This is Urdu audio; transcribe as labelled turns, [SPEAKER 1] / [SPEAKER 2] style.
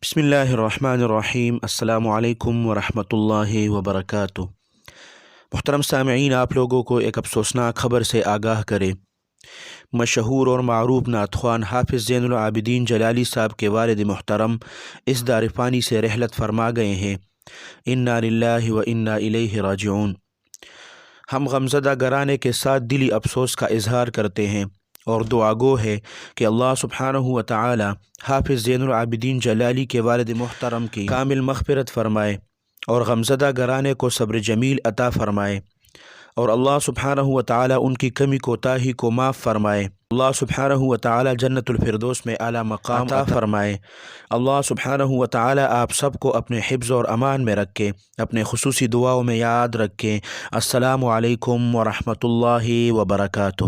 [SPEAKER 1] بسم اللہ الرحمن الرحیم۔ السلام علیکم ورحمۃ اللہ وبرکاتہ۔ محترم سامعین، آپ لوگوں کو ایک افسوسناک خبر سے آگاہ کرے۔ مشہور اور معروف نعت خوان حافظ زین العابدین جلالی صاحب کے والد محترم اس دار فانی سے رحلت فرما گئے ہیں۔ انا للہ و انا الیہ راجعون۔ ہم غمزدہ گرانے کے ساتھ دلی افسوس کا اظہار کرتے ہیں اور دعا گو ہے کہ اللہ سبحانہ و تعالی حافظ زین العابدین جلالی کے والد محترم کی کامل مغفرت فرمائے اور غمزدہ گرانے کو صبر جمیل عطا فرمائے، اور اللہ سبحانہ و تعالی ان کی کمی کوتاہی کو معاف فرمائے۔ اللہ سبحانہ و تعالی جنت الفردوس میں اعلیٰ مقام عطا فرمائے۔ اللہ سبحانہ و تعالی آپ سب کو اپنے حفظ اور امان میں رکھے، اپنے خصوصی دعاؤں میں یاد رکھیں۔ السلام علیکم ورحمۃ اللہ وبرکاتہ۔